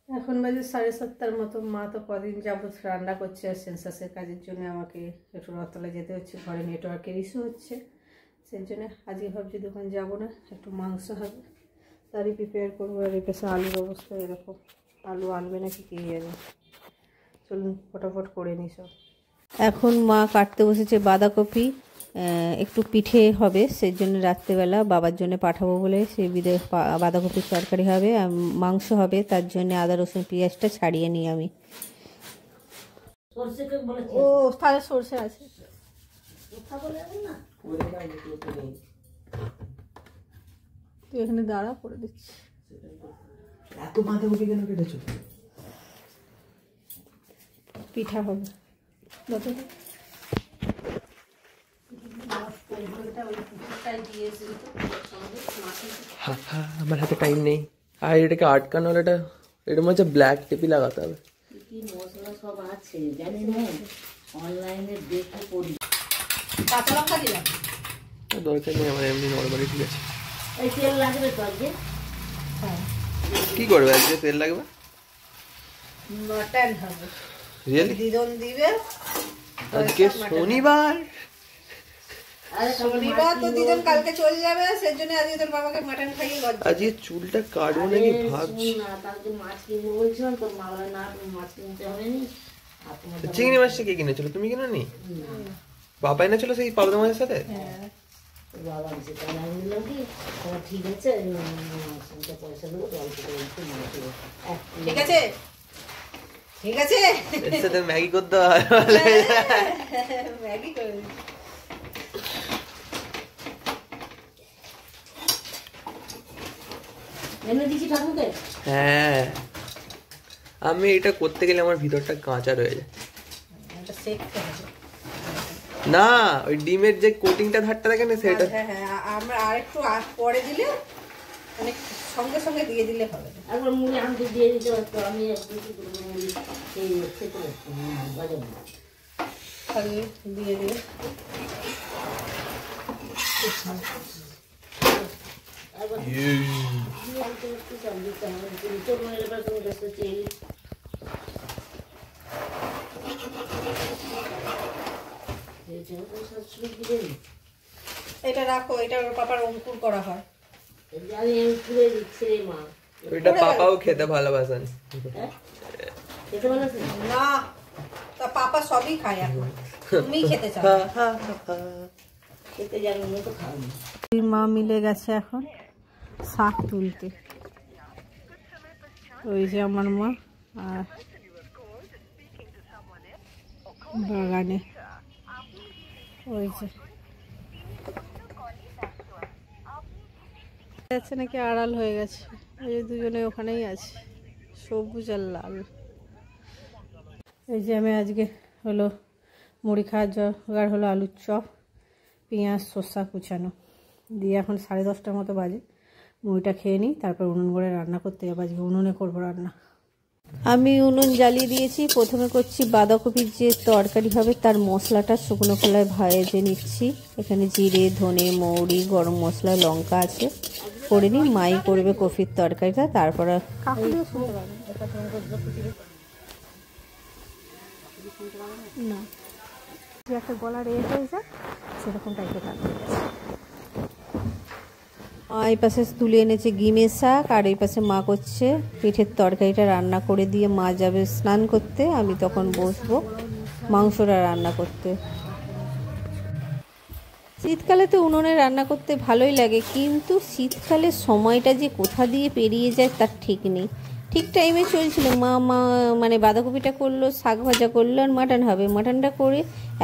এখন বাজে 7:30 মতো। মা তো কদিন যাবত রান্না করছে আর সেন্সাসের কাজের জন্য আমাকে একটু রথতলা যেতে হচ্ছে, ঘরে নেটওয়ার্কের ইস্যু হচ্ছে, সেই জন্য আজকে ভাবছি দোকান যাবো না, একটু মাংস হবে তারই প্রিপেয়ার করবো। আর এই পাশে আলুর অবস্থা এরকম, আলু আনবে নাকি কে জানে। চলুন ফটাফট করে নিই সব। এখন মা কাটতে বসেছে বাঁধাকপি, একটু পিঠে হবে সেই জন্য রাত্রেবেলা বাবার জন্য পাঠাবো বলে সেই বিদে বাঁধাকপির তরকারি হবে আর মাংস হবে, তার জন্য আদা রসুন পেঁয়াজটা ছাড়িয়ে নিই আমি। ও তাহলে সরষে আছে, তুই এখানে দাঁড়া করে দিচ্ছি। এত বাঁধাকপি কেন কেটেছো? পিঠা হবে। আমার হাতে টাইম নেই। আর এটাকে আটকানো হলে এটার মধ্যে ব্ল্যাক টেপি লাগাতে হবে। কি মশলা সব আছে জানি না, অনলাইনে দেখে করি। কাঁচা লঙ্কা দিলাম, দরকার নেই আমার, এমনি নর্মালি ঠিক আছে। এই তেল লাগবে তো আজকে? হ্যাঁ। কি করবে আজকে? তেল লাগবে? মটন হবে। রিয়েলি? দিদন দিবে আজকে শনিবার। শনিবার তো দিদন কালকে চলে যাবে, সেই জন্য আজকে তোর বাবাকে মাটন খাইয়ে লজ্জা। আজকে চুলটা কাটবো নাকি ভাবছি। না কালকে মাছ কিনবো বলছিলাম, তোর মা বলে না মাছ কিনতে হবে নি। চিংড়ি মাছটা কে কিনেছিল? তুমি কিনো নি? বাবা এনেছিল সেই পাবদা মাছের সাথে? বাবা এসে তাহলে আমি বললাম কি ঠিক আছে পয়সা দেবো, অল্প করে একটু মাছ দেবো। ঠিক আছে ঠিক আছে, এর সাথে ম্যাগি করতে হয়। ম্যাগি করে এনে দিচ্ছি ঠাকুরকে। হ্যাঁ, আমি এটা করতে গেলে আমার ভিতরটা কাঁচা রয়ে যায়। না ওই ডিমের যে কোটিংটা ধারটা থাকে না সেটা। হ্যাঁ আমরা আরেকটু পরে দিলে মানে সঙ্গে সঙ্গে দিয়ে দিলে হবে। একবার মুড়ি আনতে দিয়ে দিতে পারতো, আমি মুড়ি সেই খেতে পারতাম বাজার খালি দিয়ে দিয়ে। এটা রাখো, এটা ওর পাপার অঙ্কুর করা হয়। আমি অঙ্কুরে দিচ্ছি রে মা। ওইটা পাপাও খেতে ভালোবাসেন। খেতে ভালোবাসেন না, তা পাপা সবই খায় এখন, তুমি খেতে চাও। খেতে জানি না তো খাওয়া। মা মিলে গেছে এখন শাক তুলতে, ওই যে আমার মা আর বাগানে ওই যে যাচ্ছে নাকি আড়াল হয়ে গেছে, ওই যে দুজনে ওখানেই আছে, সবুজ আর লাল। এই যে আমি আজকে হলো মুড়ি খাওয়ার জোগাড় হলো আলুর চপ, পেঁয়াজ শসা কুচানো দিয়ে। এখন 10:30টার মতো বাজে, মুড়িটা খেয়ে নিই, তারপর উনুন করে রান্না করতে যাবো। আজকে উনুনে করবো রান্না। আমি উনুন জ্বালিয়ে দিয়েছি। প্রথমে করছি বাঁধাকপির যে তরকারি হবে তার মশলাটা শুকনো খোলায় ভেজে নিচ্ছি। এখানে জিরে ধনে মৌরি গরম মশলা লঙ্কা আছে, করে নিই। মাই করবে কপির তরকারিটা, তারপরে না একটা গলা রেড হয়ে যায় সেরকম টাইপের রান্না। এই পাশে তুলে এনেছে গিমের শাক, আর এই পাশে মা করছে পিঠের তরকারিটা রান্না করে দিয়ে মা যাবে স্নান করতে, আমি তখন বসবো মাংসটা রান্না করতে। শীতকালে তো উনুনে রান্না করতে ভালোই লাগে, কিন্তু শীতকালে সময়টা যে কোথা দিয়ে পেরিয়ে যায় তার ঠিক নেই। ঠিক টাইমে চলছিল, মা মানে বাঁধাকপিটা করলো, শাক ভাজা করলো, আর মাটন হবে। মাটনটা করে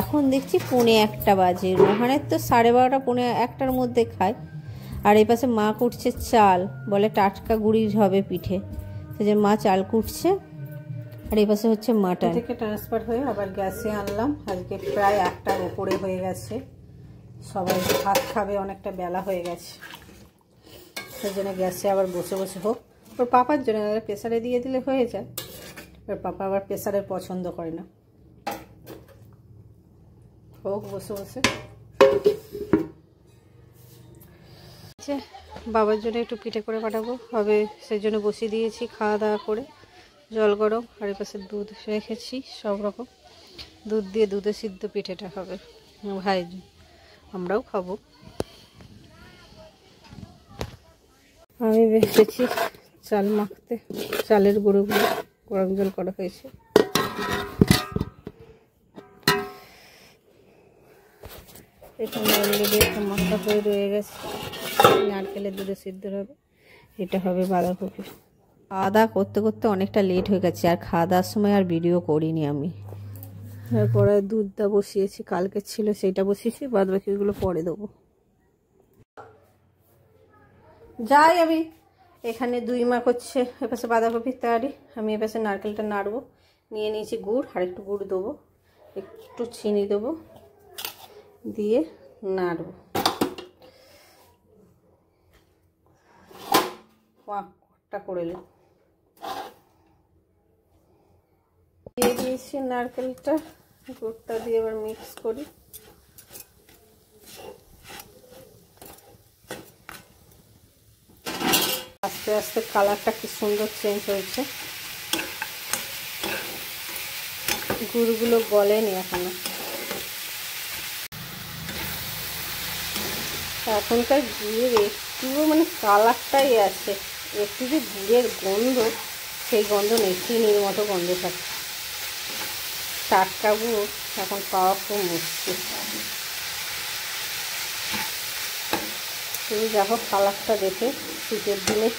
এখন দেখছি 1:45 বাজে। রোহানের তো 12:30 1:45টার মধ্যে খায়। আর এই পাশে মা কুটছে চাল, বলে টাটকা গুড়ির হবে পিঠে, সেই যে মা চাল কুটছে। আর এই পাশে হচ্ছে মাটন। থেকে ট্রান্সফার হয়ে আবার গ্যাসে আনলাম, আজকে প্রায় 1টার উপরে হয়ে গেছে। সবাই ভাত খাবে, অনেকটা বেলা হয়ে গেছে, সেই জন্য গ্যাসে আবার বসে বসে হোক। ওর পাপার জন্য প্রেসারে দিয়ে দিলে হয়ে যায়, ওর পাপা আবার প্রেসারের পছন্দ করে না। হোক বসে বসে। বাবার জন্য একটু পিঠে করে পাঠাবো হবে, সেই জন্য বসিয়ে দিয়েছি। খাওয়া দাওয়া করে জল গরম, আর এই পাশে দুধ রেখেছি সব রকম। দুধ দিয়ে দুধে সিদ্ধ পিঠেটা হবে ভাই, আমরাও খাবো। আমি বেসেছি চাল মাখতে, চালের গুঁড়োগুলো গরম জল করা হয়েছে। এখানে অলরেডি একটা মাখা হয়ে রয়ে গেছে, নারকেলের দুধে সিদ্ধ হবে। এটা হবে বাঁধাকপি। খাওয়া দাওয়া করতে করতে অনেকটা লেট হয়ে গেছে, আর খাওয়া দাওয়ার সময় আর ভিডিও করিনি আমি। তারপরে দুধটা বসিয়েছি, কালকে ছিল সেইটা বসিয়েছি, বাদ বাকিগুলো পরে দেবো। যাই আমি এখানে 2 মাখ হচ্ছে, এপাশে বাঁধাকপির তৈরি, আমি এপাশে নারকেলটা নাড়বো। নিয়ে নিয়েছি গুড়, আর একটু গুড় দেবো, একটু চিনি দেবো, দিয়ে নাড়বো। পাকটা করে নিই। দিয়ে দিয়েছি নারকেলটা, গুড়টা দিয়ে এবার মিক্স করি। আস্তে আস্তে কালারটা কি সুন্দর চেঞ্জ হয়েছে। গুড়গুলো গলেনি এখনো। এখনকার গুড়ের একটুও মানে কালারটাই আছে, একটু যে গুড়ের গন্ধ, সেই গন্ধ নেই, চিনির মতো গন্ধ থাকে। টাটকা গুড় এখন পাওয়া খুব মুশকিল। তুমি দেখো কালারটা দেখে, শীতের দিনে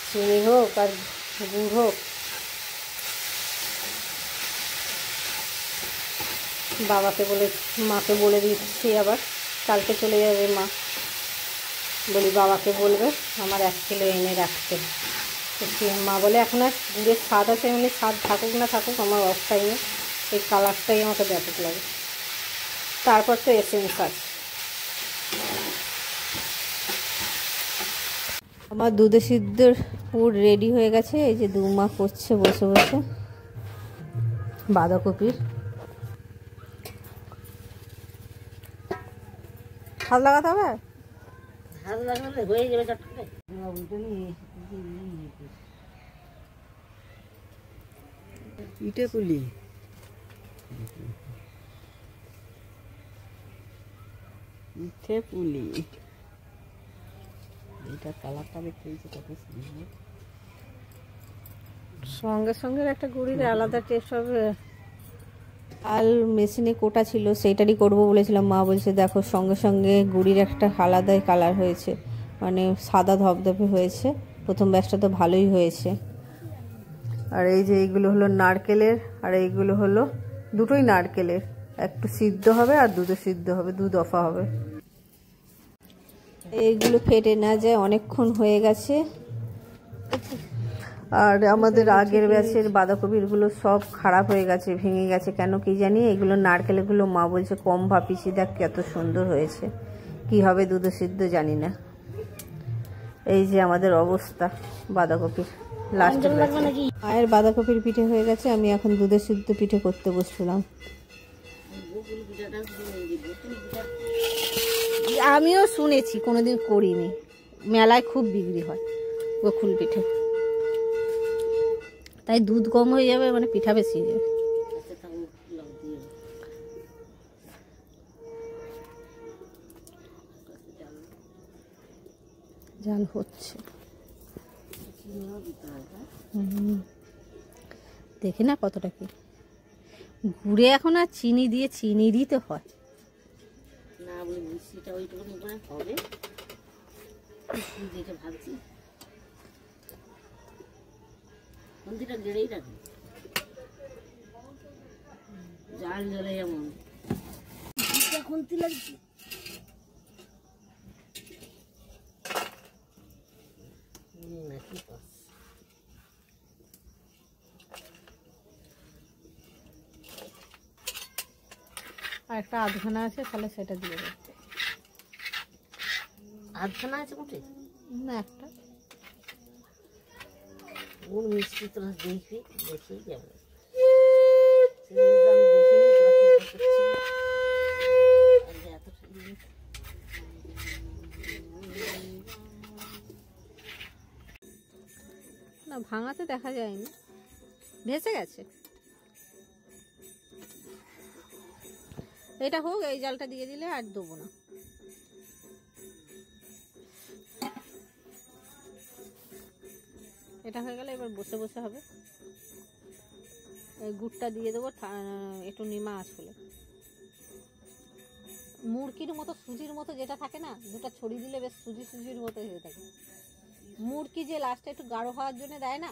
চিনি হোক আর গুড় হোক। মাকে বলে দিচ্ছি, আবার কালকে চলে যাবে মা, বলি বাবাকে বলবে আমার 1 কিলো এনে রাখতে। মা বলে এখন আর গুড়ের স্বাদ আছে, এমনি স্বাদ থাকুক না থাকুক, আমার অফ টাইমে এই কালারটাই আমাকে ব্যাপক লাগে। তারপর তো এসেন্স আছে। আমার দুধে সিদ্ধর পুর রেডি হয়ে গেছে। এই যে 2 মা করছে বসে বসে বাঁধাকপির। হাত লাগাতে হবে, হাত লাগালে হয়ে যাবে চট করে। পিঠে পুলি পিঠে পুলি, এটা কালারটা দেখতে কত সুন্দর। সঙ্গে সঙ্গে একটা গুড়ির আলাদা টেস্ট হবে। আল মেশিনে কোটা ছিল, সেইটারই করব বলেছিলাম। মা বলছে দেখো সঙ্গে সঙ্গে গুড়ির একটা আলাদাই কালার হয়েছে, মানে সাদা ধবধবে হয়েছে। প্রথম ব্যাচটা তো ভালোই হয়েছে। আর এই যে এইগুলো হলো নারকেলের, আর এইগুলো হলো দুটোই নারকেলের। একটু সিদ্ধ হবে আর দুধে সিদ্ধ হবে, 2 দফা হবে। এইগুলো ফেটে না যায়, অনেকক্ষণ হয়ে গেছে। আর আমাদের আগের ব্যাচের বাঁধাকপিরগুলো সব খারাপ হয়ে গেছে, ভেঙে গেছে, কেন কি জানি। এগুলো নারকেলগুলো মা বলছে কম ভাপিছি, দেখ কত সুন্দর হয়েছে। কি হবে দুধে সিদ্ধ জানি না। এই যে আমাদের অবস্থা বাঁধাকপির লাস্টের ব্যাচে। মায়ের বাঁধাকপির পিঠে হয়ে গেছে, আমি এখন দুধে সিদ্ধ পিঠে করতে বসছিলাম। আমিও শুনেছি, কোনোদিন করিনি। মেলায় খুব বিক্রি হয় গোকুল পিঠে, তাই দুধ কম হয়ে যাবে, মানে পিঠা বেশি যাবে। জাল হচ্ছে, দেখি না কতটা কি। গুড়ে এখন আর চিনি দিয়ে, চিনি দিতে হয় না, বলে মিষ্টিটা ওইটুকু করে হবে। দেখে ভাবছি মন্দিরটা গেড়েই রাখবে, জাল জ্বলে যেমন খুন্তি লাগছে। আর একটা আধখানা আছে, তাহলে সেটা দিয়ে দেবো। আধখানা আছে মোটে না, একটা গুড় মিষ্টি তোরা দেখবি, দেখেই যাবে। না ভাঙাতে দেখা যায়নি, ভেসে গেছে। এটা হোক, এই জালটা দিয়ে দিলে আর দেবো না। এটা হয়ে গেলে এবার বসে বসে হবে। এই গুড়টা দিয়ে দেবো একটু নিমা আসলে। মুড়কির মতো সুজির মতো যেটা থাকে না, দুটো ছড়ি দিলে বেশ সুজির মতো হয়ে থাকে। মুড়কি যে লাস্টে একটু গাঢ় হওয়ার জন্য দেয় না,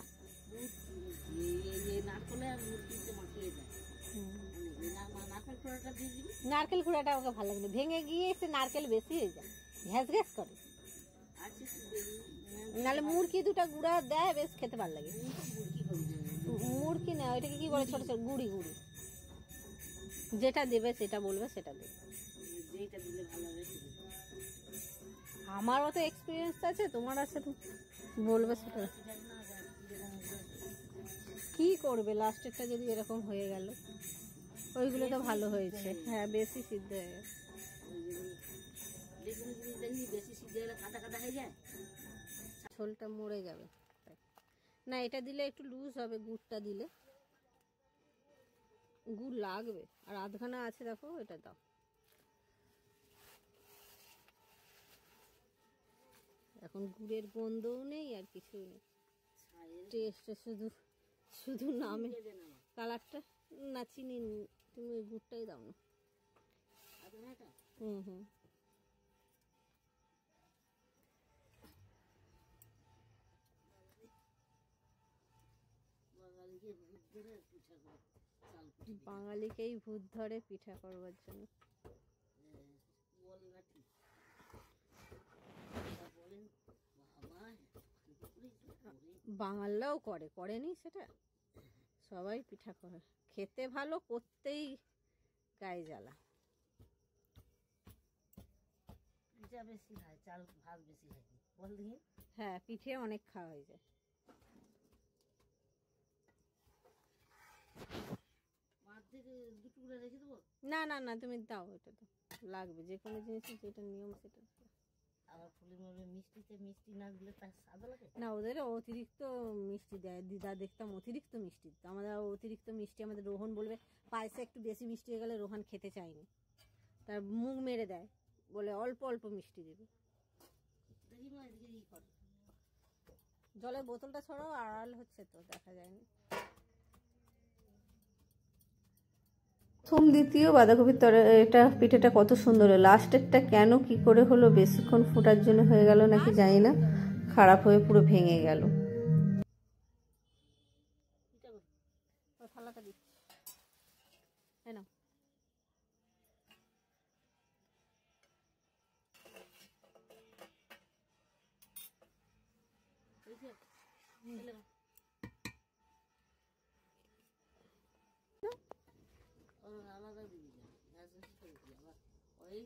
নারকেল কুড়াটা আমাকে ভালো লাগে না, ভেঙে গিয়ে সে নারকেল বেশি হয়ে যায়, ঘ্যাস ঘ্যাস করে। নাহলে মুড়কি দুটো গুঁড়া দেয়, বেশ খেতে ভালো লাগে। মুড়কি না, ওইটাকে কি বলে, ছোট ছোট গুড়ি গুড়ি। যেটা দেবে সেটা বলবে, সেটা দেবে। আমারও তো এক্সপিরিয়েন্স আছে, তোমার আছে, তো বলবে সেটা। কি করবে, লাস্টেরটা যদি এরকম হয়ে গেল। ওইগুলো তো ভালো হয়েছে, হ্যাঁ বেশি সিদ্ধ হয়ে গেছে। ঝোলটা মরে যাবে না, এটা দিলে একটু লুজ হবে, গুড়টা দিলে। গুড় লাগবে, আর আধখানা আছে দেখো, এটা দাও। এখন গুড়ের গন্ধও নেই আর কিছু নেই, টেস্টে শুধু শুধু নামে। কালারটা না, চিনি তুমি ওই গুড়টাই দাও না। হুম হুম। বাঙালিকেই ভূত ধরে পিঠা করবার জন্য। বাঙালরাও করেনি সেটা, সবাই পিঠা করে, খেতে ভালো, করতেই গায়ে জ্বালা। বেশি হয়, চাল ভাত বেশি হয়, বল দেখি। হ্যাঁ, পিঠে অনেক খাওয়া হয়ে যায়। না না না, তুমি দাও, এটা তো লাগবে, যে কোনো জিনিসের যেটা নিয়ম সেটা। আবার ফুলের মধ্যে মিষ্টিতে মিষ্টি না দিলে তার স্বাদ লাগে না, ওদের অতিরিক্ত মিষ্টি দেয়। দিদা দেখতাম অতিরিক্ত মিষ্টি দিত, আমাদের অতিরিক্ত মিষ্টি। আমাদের রোহন বলবে পায়েসে একটু বেশি মিষ্টি হয়ে গেলে রোহন খেতে চায়নি, তার মুখ মেরে দেয়, বলে অল্প অল্প মিষ্টি দেবে। জলের বোতলটা ছড়াও, আড়াল হচ্ছে তো, দেখা যায়নি। প্রথম দ্বিতীয় বাঁধাকপির এটা পিঠেটা কত সুন্দর হলো। লাস্টেরটা কেন কি করে হলো, বেশিক্ষণ ফোটার জন্য হয়ে গেল নাকি জানি না, খারাপ হয়ে পুরো ভেঙে গেল। থালাটা দিচ্ছি, না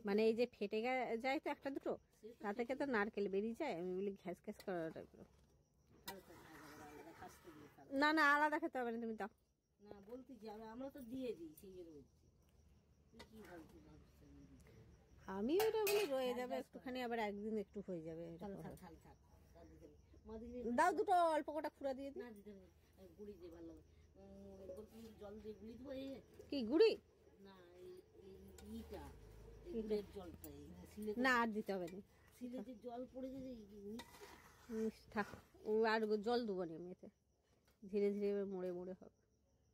মানে এই যে ফেটে যায় তো একটা দুটো, তা থেকে তো নারকেল বেরিয়ে যায়। আমি বলি ঘ্যাস ঘ্যাস করাটা, না না আলাদা খেতে হবে না, তুমি দাও না। বলতে যাবে, আমরা তো দিয়ে দিই, সেই জন্য আমি ওটা বলি রয়ে যাবে একটুখানি, আবার একদিন একটু হয়ে যাবে। দাও দুটো অল্প কটা খুঁড়া দিয়ে দিই। গুড়ি দিয়ে ভালো লাগে, জল দিয়ে গুড়ি দেবো। কি গুড়ি? না, ইটা গুড়ের জলটা না, আর দিতে হবে না, সিলেতে জল পড়ে গেছে, থাক। আর জল দেবো না আমি এতে, ধীরে ধীরে এবার মোড়ে মোড়ে হবে।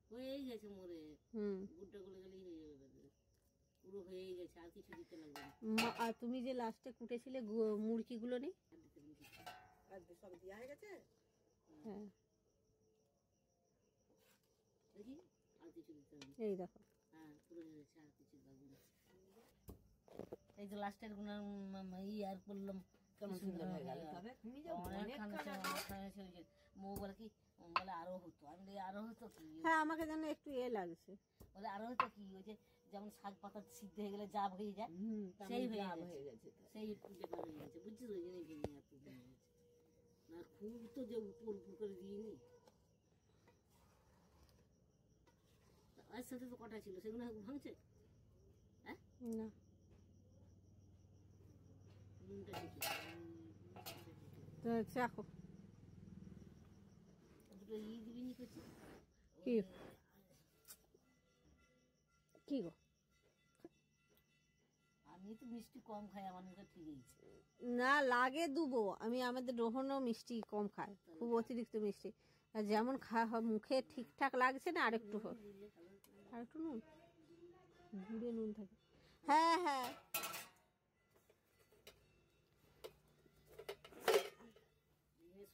হয়েই গেছে মোড়ে, গুড়টা গলে গেলেই হয়ে যাবে, পুরো হয়েই গেছে, আর কিছু দিতে লাগবে না। আর তুমি যে লাস্টে কুটেছিলে মুড়কিগুলো নেই, সব দেওয়া হয়ে গেছে। হ্যাঁ দেখি, আর কিছু দিতে হবে। এই দেখো, হ্যাঁ পুরো হয়ে গেছে, আর কিছু লাগবে না। এই তো লাস্টের গুণার আর করলাম, কেমন সুন্দর হয়ে গেল। তবে তুমি যে মৌ বলে কি, বলে আরো হতো। আমি বলি আরো হতো কি? হ্যাঁ আমাকে যেন একটু লাগছে। বলে আরো হতো কি, ওই যে যেমন শাক পাতা সিদ্ধ হয়ে গেলে জাব হয়ে যায়, সেই হয়ে গেছে, সেই ব্যাপার হয়ে গেছে, বুঝছিস? ওই জন্যই ভেঙে গেছে। না খুব তো যে উপর উপর করে দিইনি, আর সাথে তো কটা ছিল, সেগুলো ভাঙছে। হ্যাঁ না, চাকো দুটো দিবি নি করছি, কি কি গো? আমি তো মিষ্টি কম খাই, আমার মুখে ঠিক আছে। না লাগে দুবো, আমি আমাদের রোহনও মিষ্টি কম খায়, খুব অতিরিক্ত মিষ্টি। আর যেমন মুখে ঠিকঠাক লাগছে না, আরেকটু আরেকটু নুন, গুঁড়ে নুন থাকে। হ্যাঁ হ্যাঁ,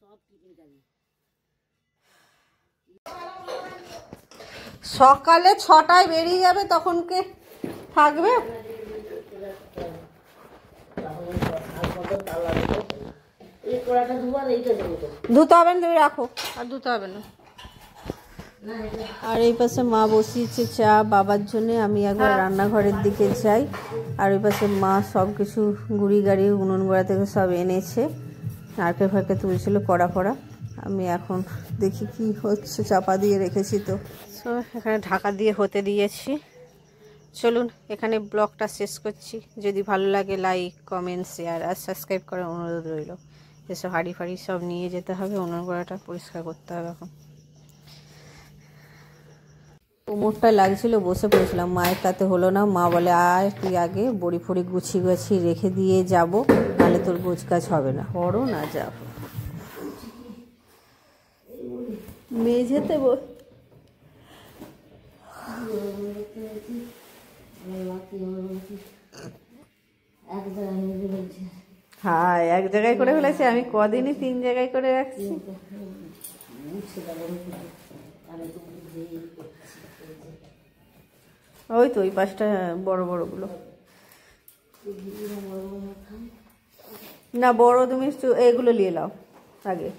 সব টিফিন খাবি। সকালে 6টায় বেরিয়ে যাবে, তখন কে থাকবে? এই কড়াটা ধোয়া, এইটা দেবো তো। ধুতে হবে না, তুমি রাখো, আর ধুতে হবে না। আর এই পাশে মা বসিয়েছে চা বাবার জন্য, আমি একবার রান্নাঘরের দিকে যাই। আর ওই পাশে মা সব কিছু গুঁড়ি গাড়ি উনুন গোড়া থেকে সব এনেছে, নারকেল ফারকেল তুলছিল কড়া কড়া। আমি এখন দেখি কি হচ্ছে, চাপা দিয়ে রেখেছি তো, এখানে ঢাকা দিয়ে হতে দিয়েছি। চলুন এখানে ব্লগটা শেষ করছি। যদি ভালো লাগে লাইক কমেন্ট শেয়ার আর সাবস্ক্রাইব করার অনুরোধ রইল। এসব হাঁড়ি ফাড়ি সব নিয়ে যেতে হবে, উনুন গোড়াটা পরিষ্কার করতে হবে। এখন কোমরটা লাগছিল, বসে পড়েছিলাম, মায়ের তাতে হলো না। মা বলে আর তুই আগে বড়ি ফড়ি গুছিয়ে গুছিয়ে রেখে দিয়ে যাব, নাহলে তোর গোছ কাজ হবে না। বড় না যাব মেঝেতে হ্যাঁ, এক জায়গায় করে ফেলেছি আমি, কদিনই 3 জায়গায় করে রাখছি। ওই তো ওই পাশটা বড় বড়গুলো না, বড় তুমি এগুলো নিয়ে নাও আগে।